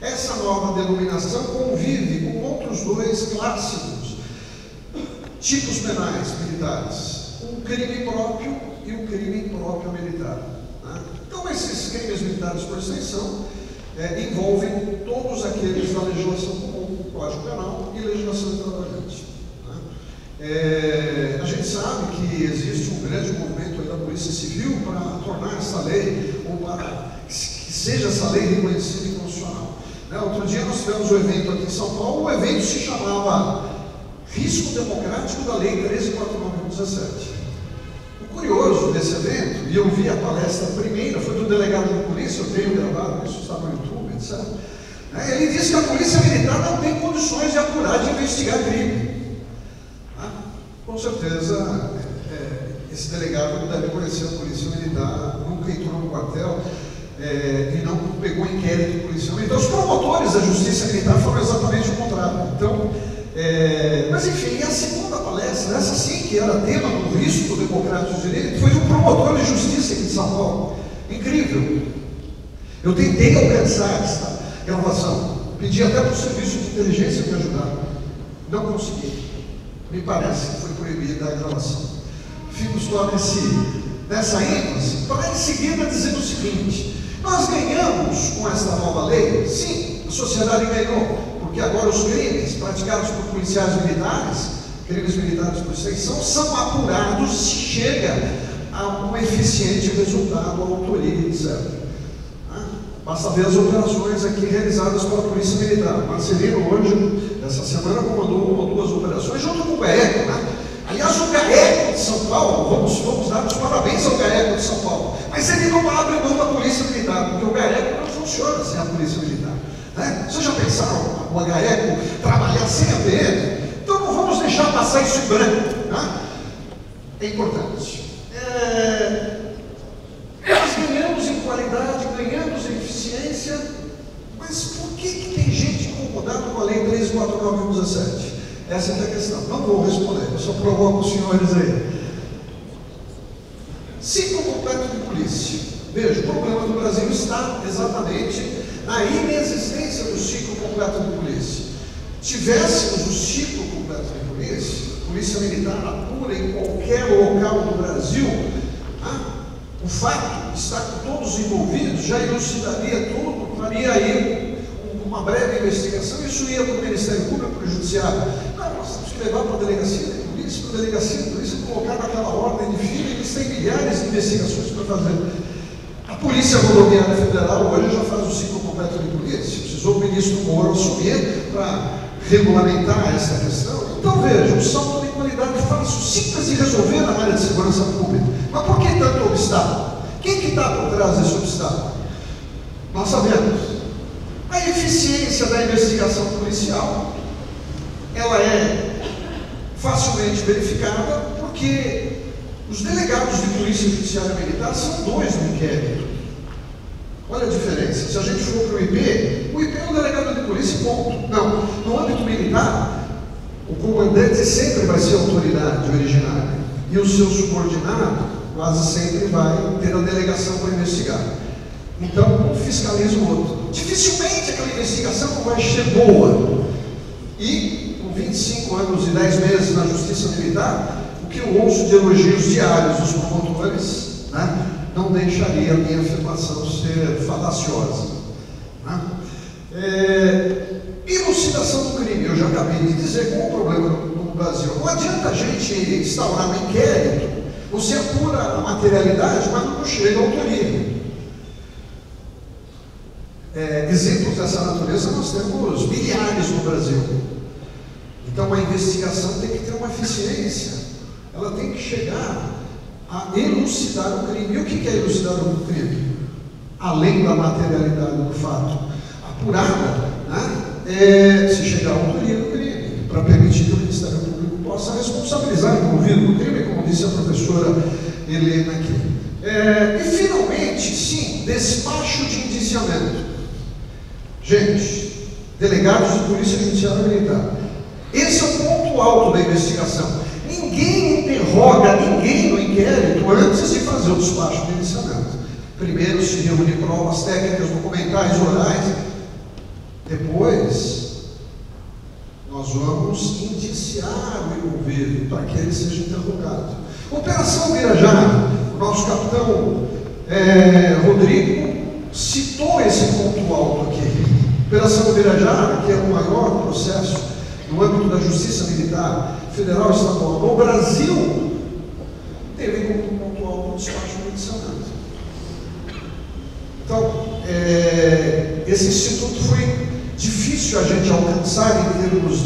Essa nova denominação convive com outros 2 clássicos tipos penais militares: o crime próprio e o crime impróprio militar. Né? Então, esses crimes militares por extensão envolvem todos aqueles da legislação comum, Código Penal e legislação extravagante. A gente sabe que existe um grande movimento aí da Polícia Civil para tornar essa lei, ou para que seja essa lei reconhecida e constitucional. Outro dia nós tivemos um evento aqui em São Paulo, o evento se chamava Risco Democrático da Lei 13.497. O curioso desse evento, e eu vi a palestra primeira, foi do delegado de polícia, eu tenho gravado, isso está no YouTube, etc. Ele disse que a Polícia Militar não tem condições de apurar, de investigar crime. Com certeza, esse delegado deve conhecer a polícia militar, nunca entrou no quartel e não pegou inquérito policial. Então, os promotores da justiça militar foram exatamente o contrário. Então, mas enfim, a segunda palestra, essa sim que era tema do risco democrático de direito, foi de um promotor de justiça aqui de São Paulo. Incrível. Eu tentei alcançar essa gravação, pedi até para o serviço de inteligência me ajudar, não consegui. Me parece que foi proibida a gravação. Fico só nessa ênfase, para em seguida dizer o seguinte: nós ganhamos com esta nova lei, sim, a sociedade ganhou, porque agora os crimes praticados por policiais militares, crimes militares por extensão, são apurados se chega a um eficiente resultado, a autoria, etc. Basta ver as operações aqui realizadas pela Polícia Militar. Marcelino hoje, essa semana, comandou uma ou duas operações junto com o GAECO, né? Aliás, o GAECO de São Paulo, vamos dar os parabéns ao GAECO de São Paulo, mas ele não abre mão da Polícia Militar, porque o GAECO não funciona sem a Polícia Militar, né? Vocês já pensaram o GAECO trabalhar sem a PM? Então não vamos deixar passar isso em branco, né? É importante. Nós ganhamos em qualidade, ganhamos em eficiência, mas por que tem gente incomodada com a Lei 13.4917? Essa é a questão. Não vou responder, eu só provoco os senhores aí. Ciclo completo de polícia. Veja, o problema do Brasil está exatamente na inexistência do ciclo completo de polícia. Tivéssemos o ciclo completo de polícia, polícia militar apura em qualquer local do Brasil, o fato de estar com todos envolvidos já elucidaria tudo, faria aí uma breve investigação, isso ia para o Ministério Público, para o Judiciário. Não, nós temos que levar para a delegacia de polícia, para a delegacia de polícia colocar naquela ordem de fila, eles têm milhares de investigações para fazer. A Polícia Rodoviária Federal hoje já faz o ciclo completo de polícia, precisou o ministro Moro assumir para regulamentar essa questão. Então veja, um salto de qualidade fácil, simples de resolver na área de segurança pública. Mas por que tanto obstáculo? Quem que está por trás desse obstáculo? Nós sabemos. A eficiência da investigação policial, ela é facilmente verificada porque os delegados de polícia judiciária militar são dois no inquérito. Olha a diferença. Se a gente for para o IP é o delegado de polícia, ponto. Não, no âmbito militar, o comandante sempre vai ser a autoridade originária e o seu subordinado quase sempre vai ter a delegação para investigar. Então, um fiscaliza o outro. Dificilmente aquela investigação não vai ser boa. E, com 25 anos e 10 meses na Justiça Militar, o que eu ouço de elogios diários dos promotores, né, não deixaria a minha afirmação ser falaciosa. Né? Elucidação do crime, eu já acabei de dizer qual é o problema no Brasil. Não adianta a gente instaurar um inquérito, você apura a materialidade, mas não chega à autoria. Exemplos dessa natureza nós temos milhares no Brasil. Então a investigação tem que ter uma eficiência, ela tem que chegar a elucidar o crime. E o que é elucidar o crime? Além da materialidade do fato apurada, né, se chegar à autoria do crime, para permitir que o Ministério Público possa responsabilizar o envolvido no crime, como disse a professora Helena aqui. E finalmente, sim, despacho de indiciamento. Gente, delegados de polícia judiciária militar, esse é o ponto alto da investigação. Ninguém interroga ninguém no inquérito antes de fazer o despacho de indiciamento. Primeiro se reúne provas técnicas, documentais, orais. Depois, nós vamos indiciar o envolvido para que ele seja interrogado. Operação Birajara, o nosso capitão Rodrigo citou esse ponto alto aqui. Operação Birajara, que é o maior processo no âmbito da Justiça Militar Federal e Estadual no Brasil, teve como ponto alto o despacho do indiciamento. Então, esse instituto foi difícil a gente alcançar em termos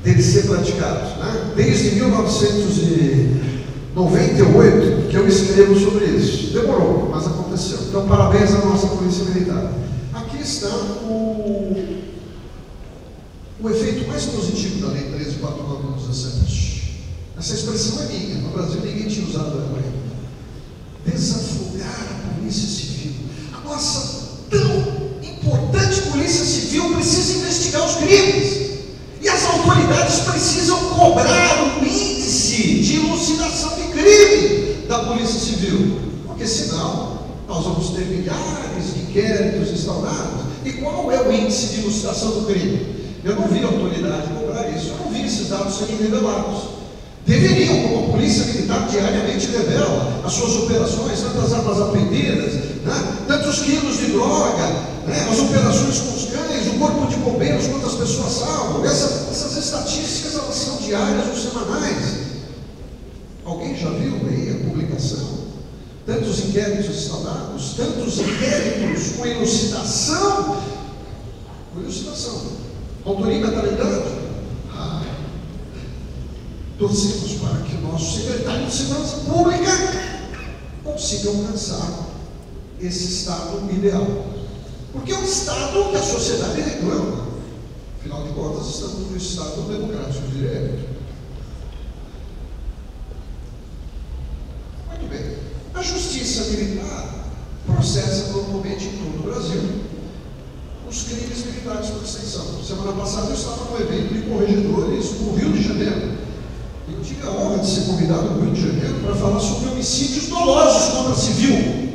dele ser praticado, né? Desde 1998 que eu escrevo sobre isso. Demorou, mas aconteceu. Então, parabéns à nossa Polícia Militar. Aqui está o efeito mais positivo da Lei 13.4917. Essa expressão é minha, no Brasil ninguém tinha usado ela ainda. Desafogar a polícia civil. A nossa tão importante polícia civil precisa investigar os crimes. E as autoridades precisam cobrar o índice de elucidação de crime da polícia civil. Porque senão nós vamos ter milhares de inquéritos instaurados. E qual é o índice de elucidação do crime? Eu não vi a autoridade cobrar isso, eu não vi esses dados serem revelados. Deveriam, como a polícia militar diariamente revela as suas operações, tantas armas apreendidas, né? Tantos quilos de droga, né? As operações com os cães, o corpo de bombeiros, quantas pessoas salvam. Essas estatísticas, elas são diárias ou semanais. Alguém já viu aí a publicação? Tantos inquéritos instaurados, tantos inquéritos com elucidação. Com elucidação. Autoria e mentalidade. Torcemos para que o nosso secretário de Segurança Pública consiga alcançar esse estado ideal. Porque é um estado que a sociedade reclama. Afinal de contas, estamos no estado democrático de direito. Muito bem. A justiça militar processa normalmente em todo o Brasil os crimes militares por extensão. Semana passada eu estava no evento de corregedores no Rio de Janeiro. Eu tive a honra de ser convidado no Rio de Janeiro para falar sobre homicídios dolosos contra civil.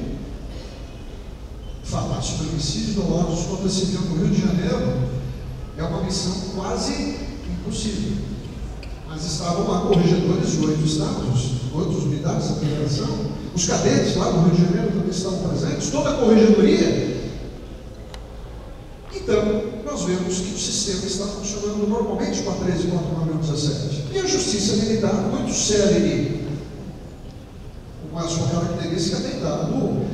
Falar sobre homicídios dolosos contra civil no Rio de Janeiro é uma missão quase impossível. Mas estavam lá corregedores de 8 estados, outros unidades da federação, os cadetes lá do Rio de Janeiro também estavam presentes, toda a corregedoria. Então, nós vemos que o sistema está funcionando normalmente com a 13.4/2017. E a justiça militar, muito célere, com a sua característica, tem dado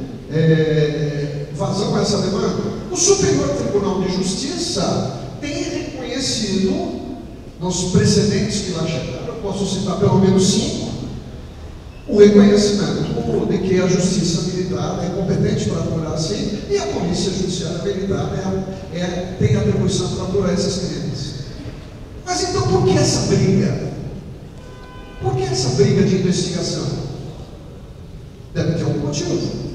vazão a essa demanda. O Superior Tribunal de Justiça tem reconhecido, nos precedentes que lá chegaram, eu posso citar pelo menos 5, o reconhecimento de que a justiça militar é competente para apurar assim, e a polícia judiciária militar tem atribuição para apurar esses crimes. Mas então por que essa briga? Por que essa briga de investigação? Deve ter algum motivo.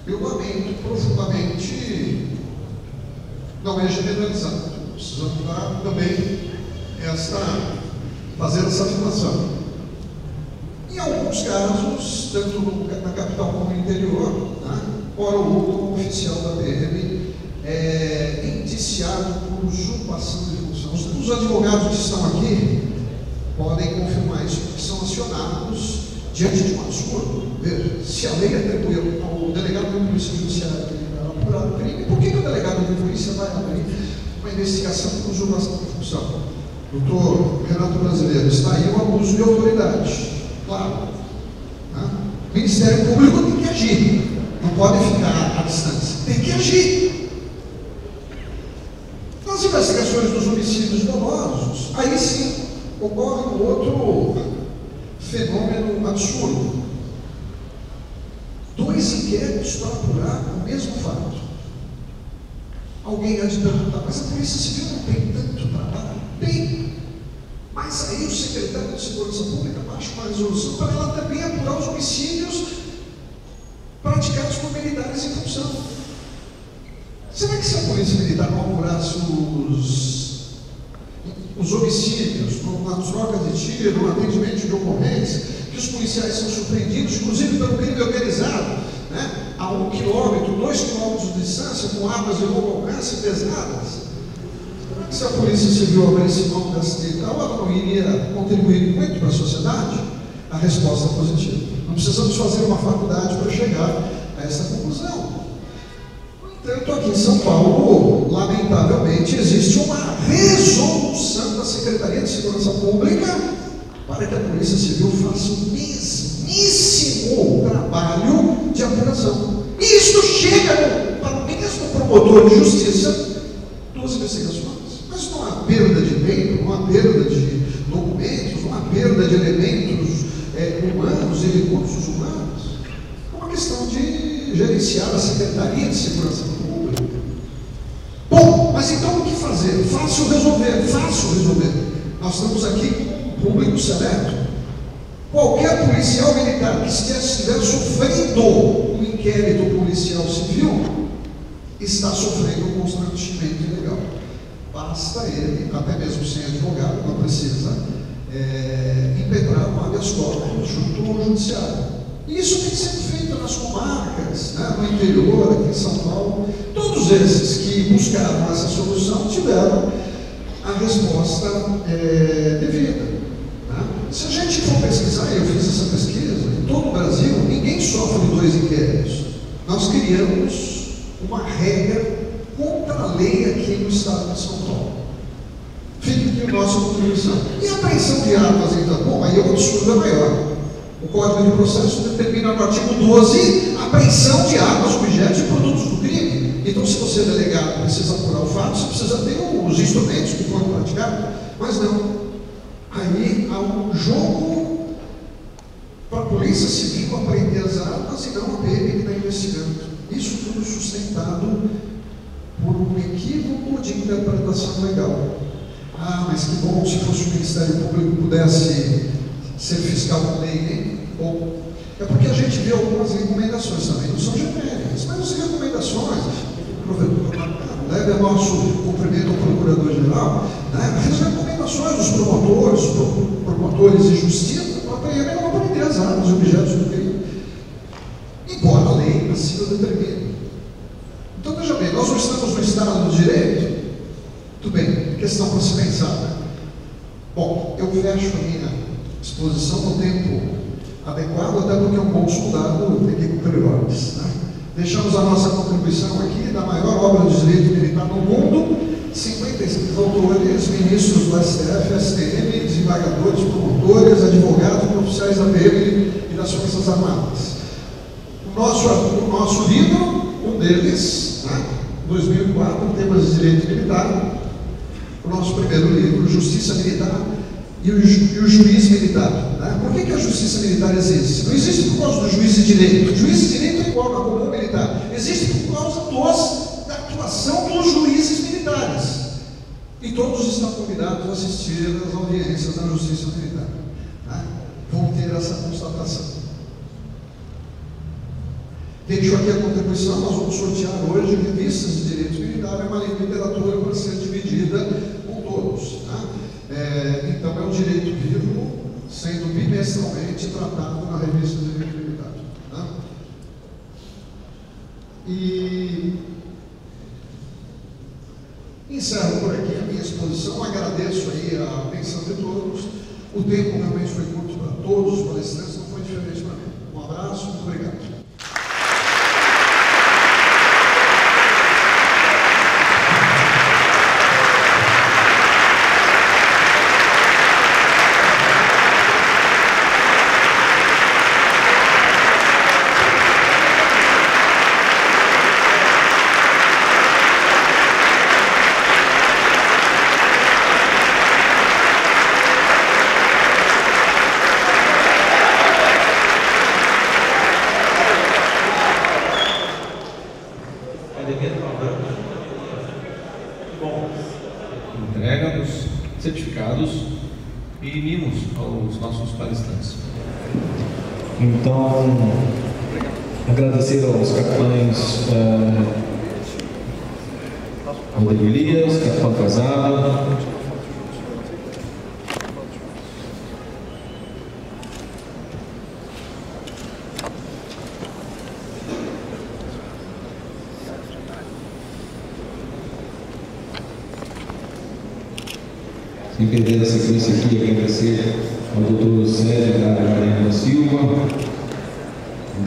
Eu lamento profundamente, não é generalizado, precisamos dar também fazer essa afirmação. Em alguns casos, tanto na capital como no interior, ora o outro como oficial da PM indiciado por usurpação de função. Os advogados que estão aqui podem confirmar isso, porque são acionados diante de um absurdo. Veja, se a lei atribui ao delegado da Polícia Judiciária para apurar o crime, por que o delegado da polícia vai abrir uma investigação por usurpação de função? Doutor Renato Brasileiro, está aí o abuso de autoridade. Claro. O Ministério Público tem que agir. Não pode ficar à distância. Tem que agir. Nas investigações dos homicídios dolosos, aí sim ocorre um outro fenômeno absurdo. 2 inquéritos para apurar o mesmo fato. Alguém há de perguntar, mas a Polícia Civil não tem tanto trabalho? Tem. Mas aí o secretário de Segurança Pública baixa uma resolução para ela também apurar os homicídios praticados por militares em função. Será que se a Polícia Militar não apurasse os homicídios, na troca de tiro, no atendimento de ocorrência, que os policiais são surpreendidos, inclusive pelo crime organizado, a 1 quilômetro, 2 quilômetros de distância, com armas de longo alcance pesadas? Se a Polícia Civil abrisse mão dessa digital, ela não iria contribuir muito para a sociedade? A resposta é positiva. Não precisamos fazer uma faculdade para chegar a essa conclusão. No entanto, aqui em São Paulo, lamentavelmente, existe uma resolução da Secretaria de Segurança Pública para que a Polícia Civil faça o mesmíssimo trabalho de apuração. E isto chega para o mesmo promotor de justiça, 2 investigações. Mas não há perda de tempo, não há perda de documentos, não há perda de elementos humanos e recursos humanos. É uma questão de gerenciar a Secretaria de Segurança Pública. Bom, mas mas então o que fazer? Fácil resolver. Nós estamos aqui com um público seleto. Qualquer policial militar que estiver sofrendo um inquérito policial civil está sofrendo um constrangimento ilegal. Basta ele, até mesmo sem advogado, não precisa impetrar um habeas corpus junto ao judiciário. E isso tem sido feito nas comarcas, né, no interior, aqui em São Paulo. Todos esses que buscaram essa solução tiveram a resposta devida. Né? Se a gente for pesquisar, eu fiz essa pesquisa, em todo o Brasil, ninguém sofre 2 inquéritos. Nós criamos uma regra contra a lei aqui no estado de São Paulo. Fica aqui a nossa contribuição. E a apreensão de armas, então? Bom, aí o absurdo é maior. O Código de Processo determina no artigo 12 a apreensão de armas, objetos e produtos do crime. Então, se você é delegado precisa apurar o fato, você precisa ter os instrumentos que foram praticados. Mas não. Aí há um jogo para a Polícia Civil apreender as armas e não a PM que está investigando. Isso tudo sustentado por um equívoco de interpretação legal. Ah, mas que bom se fosse o Ministério Público pudesse ser fiscal da lei, hein? Ou é porque a gente vê algumas recomendações também, não são genéricas, mas as recomendações, leve a nosso cumprimento ao Procurador-Geral, né? As recomendações dos promotores de justiça, para não prender as armas e objetos do crime, embora a lei assim o determine. Então, veja bem, nós não estamos no Estado do Direito. Tudo bem, questão para se pensar. Né? Bom, eu fecho a minha exposição no tempo adequado, até porque um bom soldado tem que cumprir ordens. Né? Deixamos a nossa contribuição aqui da maior obra de direito militar no mundo, 55 autores, ministros do STF, STM, desembargadores, promotores, advogados e oficiais da PM e das Forças Armadas. O nosso livro, um deles, né? 2004, temas de direito militar, o nosso primeiro livro, Justiça Militar e o Juiz Militar. Né? Por que a Justiça Militar existe? Não existe por causa do juiz de direito. O juiz de direito é igual ao comum militar. Existe por causa da atuação dos juízes militares. E todos estão convidados a assistir às audiências da Justiça Militar. Né? Vão ter essa constatação. Deixo aqui a contribuição, nós vamos sortear hoje revistas de direito militar, é uma literatura para ser dividida com todos. Tá? Então é um direito vivo, sendo bimestralmente tratado na revista de direito militar. Tá? E encerro por aqui a minha exposição, agradeço aí a atenção de todos. O tempo realmente foi curto para todos os palestrantes, não foi diferente para mim. Um abraço, muito obrigado. Bom, entrega dos certificados e mimos aos nossos palestrantes. Então, agradecer aos capitães Rodrigo Elias, capitão Casado, sem perder a sequência aqui, agradecer ao doutor Sérgio da Silva,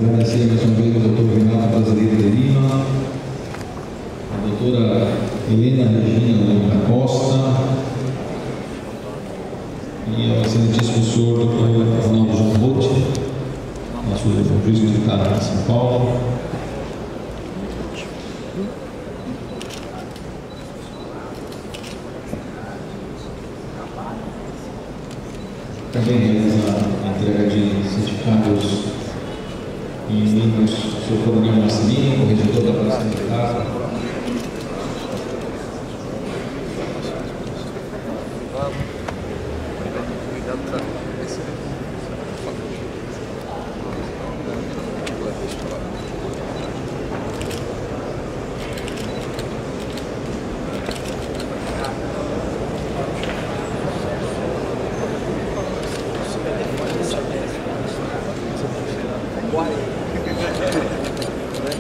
agradecer mais uma vez ao doutor Renato Brasileiro de Lima, a doutora Helena Regina da Costa e ao excelentíssimo senhor doutor Ronaldo João Botti, nosso juiz militar de São Paulo. Também realiza a entrega de certificados e mimos do senhor Coronel Marcelino, corregedor da Polícia Militar.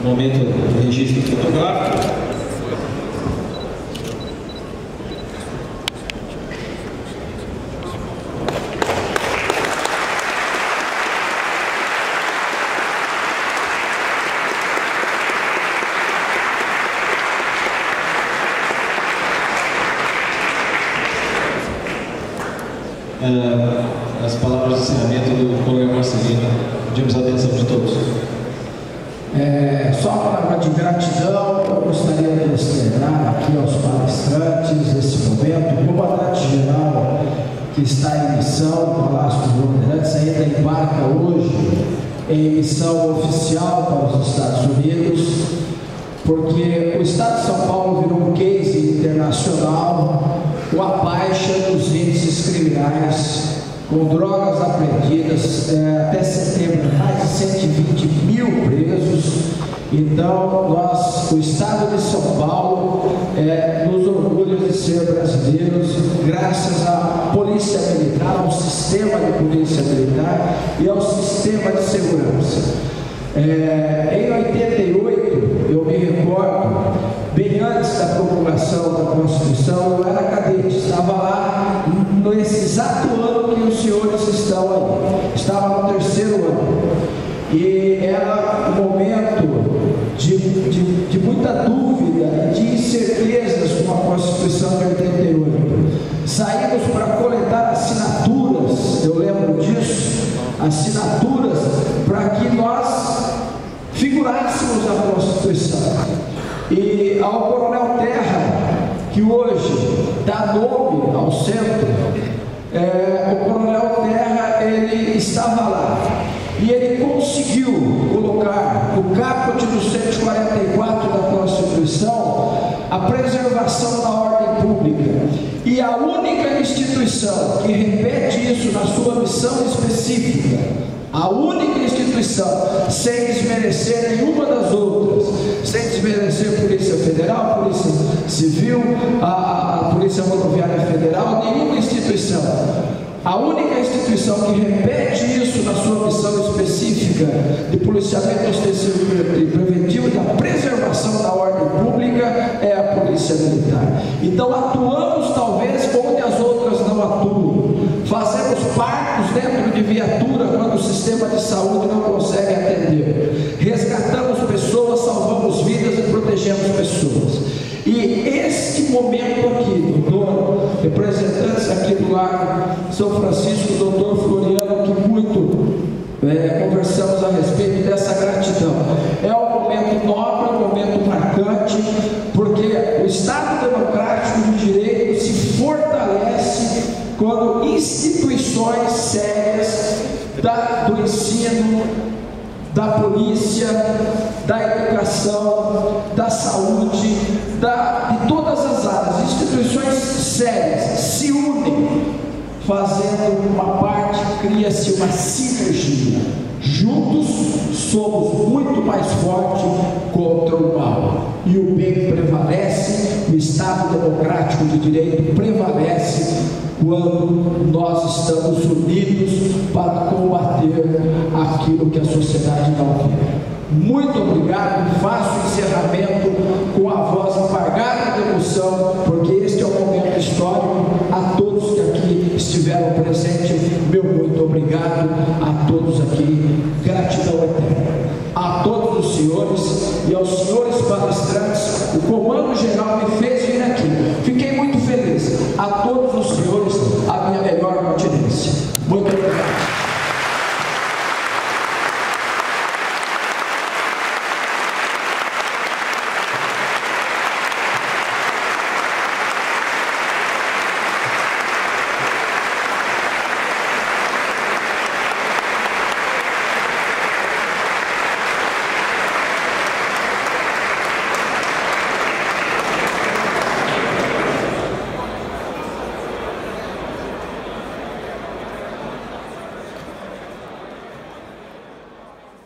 Momento do registro fotográfico. As palavras de encerramento do colega Marcelino. Pedimos a atenção de todos. Só uma palavra de gratidão. Eu gostaria de externar aqui aos palestrantes nesse momento, o comandante-geral que está em missão no Palácio dos Bandeirantes, ainda embarca hoje em missão oficial para os Estados Unidos, porque o Estado de São Paulo virou um case internacional com a baixa dos índices criminais, com drogas apreendidas, até setembro, mais de 120 mil presos. Então, o Estado de São Paulo nos orgulha de ser brasileiros, graças à Polícia Militar, ao sistema de Polícia Militar e ao sistema de segurança. Em 88, eu me recordo, bem antes da promulgação da Constituição, eu era cadete, estava lá nesse exato ano que os senhores estão aí, estava no 3º ano, e era um momento de muita dúvida e de incertezas com a Constituição de 88. Saímos para coletar assinaturas, eu lembro disso, assinaturas para que nós figurássemos a Constituição. E ao Coronel Terra, que hoje dá nome ao centro, o Coronel Terra, ele estava lá e ele conseguiu colocar no caput do 144 da Constituição a preservação da ordem pública. E a única instituição que repete isso na sua missão específica, a única instituição, sem desmerecer nenhuma das outras, sem desmerecer a Polícia Federal, a Polícia Civil, a Polícia Rodoviária Federal, nenhuma instituição. A única instituição que repete isso na sua missão específica de policiamento ostensivo e preventivo, da preservação da ordem pública, é a Polícia Militar. Então atuamos talvez onde as outras não atuam. Fazemos partos dentro de viatura quando o sistema de saúde não consegue atender. Resgatamos pessoas, salvamos vidas e protegemos pessoas. E este momento aqui, doutor, representantes aqui do Largo São Francisco, doutor Floriano, que muito conversamos a respeito dessa gratidão. É um momento nobre, um momento marcante, porque o Estado Democrático de Direito se fortalece quando instituições sérias do ensino, da polícia, da educação, da saúde, de todas as áreas, instituições sérias se unem, fazendo uma parte, cria-se uma sinergia. Juntos somos muito mais fortes contra o mal. E o bem prevalece, o Estado Democrático de Direito prevalece quando nós estamos unidos para combater aquilo que a sociedade não quer. Muito obrigado, faço o encerramento com a voz apagada de emoção, porque este é um momento histórico. A todos que aqui estiveram presentes, meu muito obrigado a todos aqui, gratidão eterna. A todos os senhores e aos senhores palestrantes, o Comando Geral me fez